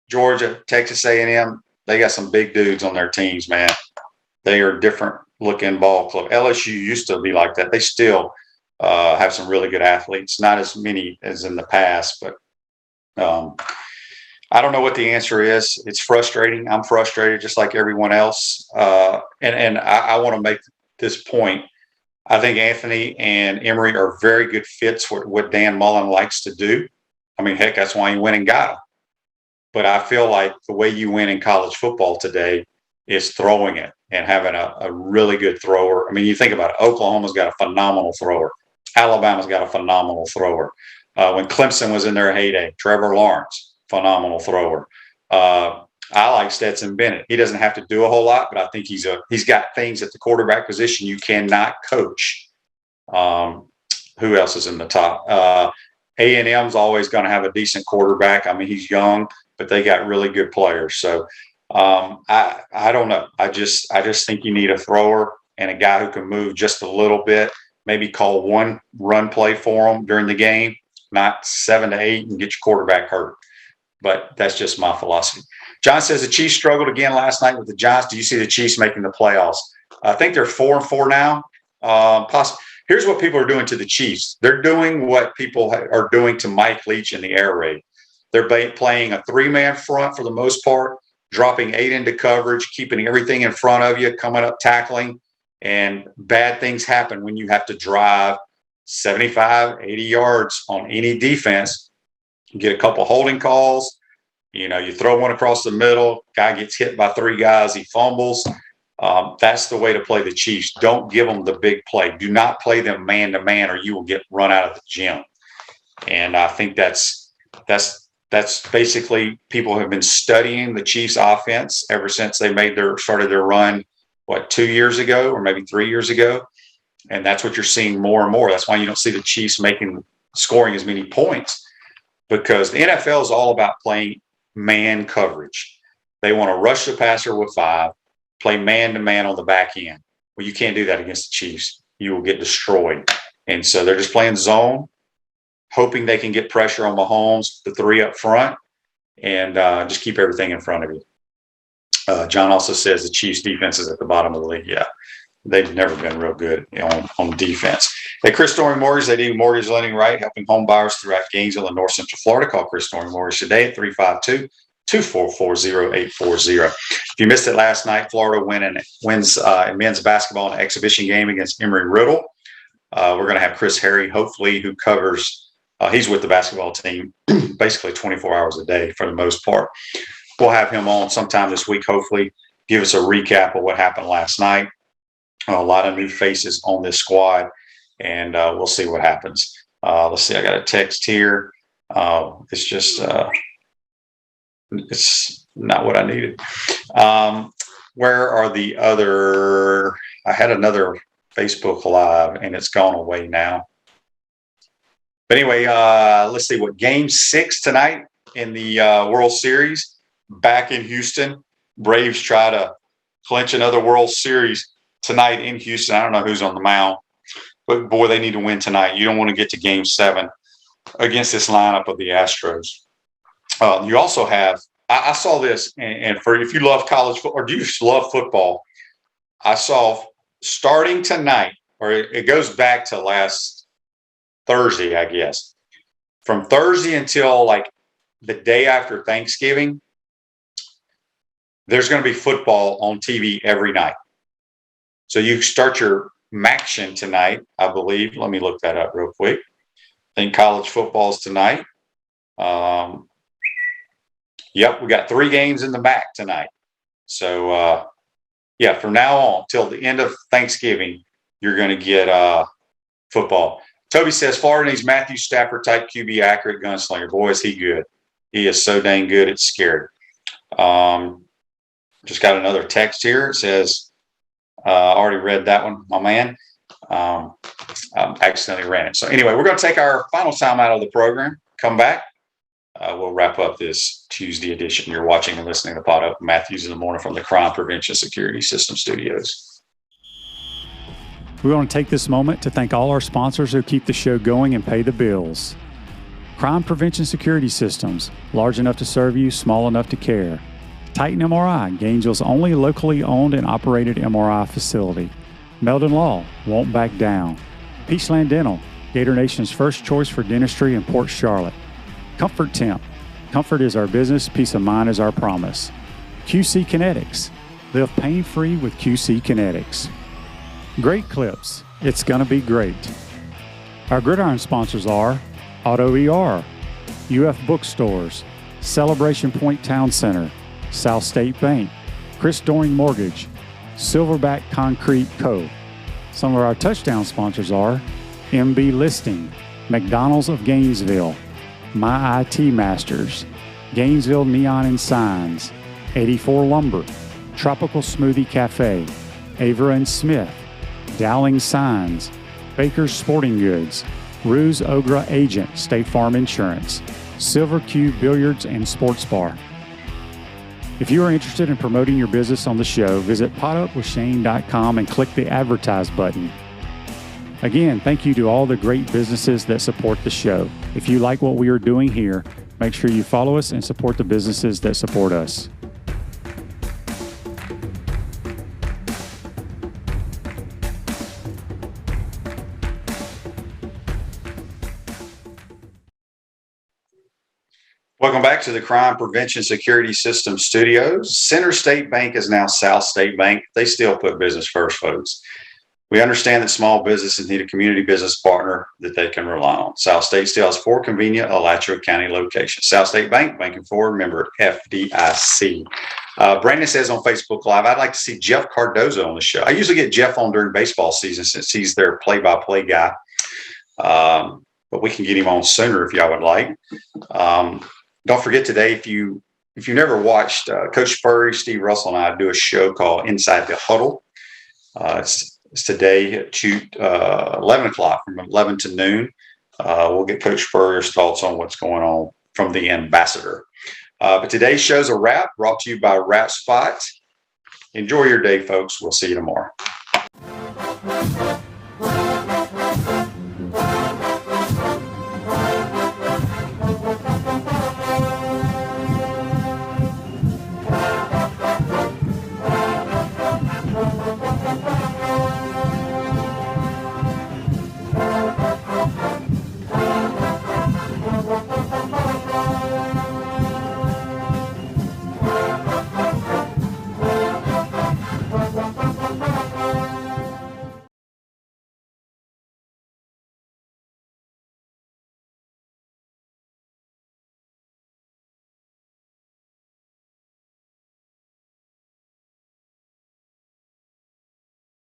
Georgia, Texas A&M, they got some big dudes on their teams, man. They are different looking ball club. LSU used to be like that. They still have some really good athletes, not as many as in the past, but I don't know what the answer is. It's frustrating. I'm frustrated just like everyone else. And I want to make this point. I think Anthony and Emory are very good fits for what Dan Mullen likes to do. I mean, heck, that's why he went and got them. But I feel like the way you win in college football today is throwing it and having a really good thrower. I mean, you think about it. Oklahoma's got a phenomenal thrower. Alabama's got a phenomenal thrower. When Clemson was in their heyday, Trevor Lawrence, phenomenal thrower. I like Stetson Bennett. He doesn't have to do a whole lot, but I think he's got things at the quarterback position you cannot coach. Who else is in the top? A&M's always going to have a decent quarterback. I mean, he's young, but they got really good players. So I don't know. I just think you need a thrower and a guy who can move just a little bit. Maybe call one run play for him during the game, not 7 to 8, and get your quarterback hurt. But that's just my philosophy. John says the Chiefs struggled again last night with the Giants. Do you see the Chiefs making the playoffs? I think they're 4-4 now. Here's what people are doing to the Chiefs. They're doing what people are doing to Mike Leach in the air raid. They're playing a 3-man front for the most part, dropping 8 into coverage, keeping everything in front of you, coming up, tackling. And bad things happen when you have to drive 75, 80 yards on any defense. You get a couple holding calls. You know, you throw one across the middle, guy gets hit by 3 guys, he fumbles. That's the way to play the Chiefs. Don't give them the big play. Do not play them man-to-man or you will get run out of the gym. And I think that's basically, people have been studying the Chiefs offense ever since they started their run, 2 years ago or maybe 3 years ago. And that's what you're seeing more and more. That's why you don't see the Chiefs scoring as many points, because the NFL is all about playing man coverage. They want to rush the passer with 5, play man-to-man on the back end. Well, you can't do that against the Chiefs. You will get destroyed. And so they're just playing zone, hoping they can get pressure on Mahomes, the 3 up front, and just keep everything in front of you. John also says the Chiefs' defense is at the bottom of the league. Yeah, they've never been real good on defense. Hey, Chris Story Mortgage, they do mortgage lending right, helping home buyers throughout Gainesville and North Central Florida. Call Chris Story Mortgage today at 352-244-0840. If you missed it last night, Florida wins in men's basketball in an exhibition game against Emory-Riddle. We're going to have Chris Harry, hopefully, who covers. He's with the basketball team basically 24 hours a day for the most part. We'll have him on sometime this week, hopefully, give us a recap of what happened last night. A lot of new faces on this squad, and we'll see what happens. Let's see. I got a text here. It's just it's not what I needed. Where are the other? I had another Facebook Live, and it's gone away now. But anyway, let's see what Game 6 tonight in the World Series back in Houston. Braves try to clinch another World Series tonight in Houston. I don't know who's on the mound, but boy, they need to win tonight. You don't want to get to Game 7 against this lineup of the Astros. You also have, I saw this, and for if you love college football or do you love football, I saw starting tonight, or it goes back to last Thursday, I guess. From Thursday until like the day after Thanksgiving, there's going to be football on TV every night. So you start your Maction tonight, I believe. Let me look that up real quick. I think college football is tonight. Yep, we got 3 games in the MAC tonight. So, yeah, from now on till the end of Thanksgiving, you're going to get football. Toby says, Florida needs Matthew Stafford type QB, accurate gunslinger. Boy, is he good. He is so dang good, it's scary. Just got another text here. It says, already read that one, my man. I accidentally ran it. So anyway, we're going to take our final time out of the program. Come back. We'll wrap up this Tuesday edition. You're watching and listening to Pot Up Matthews in the Morning from the Crime Prevention Security System Studios. We want to take this moment to thank all our sponsors who keep the show going and pay the bills. Crime Prevention Security Systems, large enough to serve you, small enough to care. Titan MRI, Gainesville's only locally owned and operated MRI facility. Meldon Law, won't back down. Peachland Dental, Gator Nation's first choice for dentistry in Port Charlotte. Comfort Temp, comfort is our business, peace of mind is our promise. QC Kinetics, live pain-free with QC Kinetics. Great Clips, it's gonna be great. Our Gridiron sponsors are Auto ER, UF Bookstores, Celebration Point Town Center, South State Bank, Chris Doring Mortgage, Silverback Concrete Co. Some of our touchdown sponsors are MB Listing, McDonald's of Gainesville, My IT Masters, Gainesville Neon and Signs, 84 Lumber, Tropical Smoothie Cafe, Avra and Smith, Dowling Signs, Baker's Sporting Goods, Ruse Ogra Agent, State Farm Insurance, Silver Cube Billiards and Sports Bar. If you are interested in promoting your business on the show, visit potupwithshane.com and click the advertise button. Again, thank you to all the great businesses that support the show. If you like what we are doing here, make sure you follow us and support the businesses that support us. Welcome back to the Crime Prevention Security System Studios. Center State Bank is now South State Bank. They still put business first, folks. We understand that small businesses need a community business partner that they can rely on. South State still has 4 convenient Alachua County locations. South State Bank, banking forward, member FDIC. Brandon says on Facebook Live, I'd like to see Jeff Cardozo on the show. I usually get Jeff on during baseball season since he's their play-by-play guy. But we can get him on sooner if y'all would like. Don't forget today, if you never watched Coach Spurrier, Steve Russell, and I do a show called Inside the Huddle. It's today at 11 o'clock from 11 to noon. We'll get Coach Spurrier's thoughts on what's going on from the Ambassador. But today's show's a wrap, brought to you by Wrap Spot. Enjoy your day, folks. We'll see you tomorrow.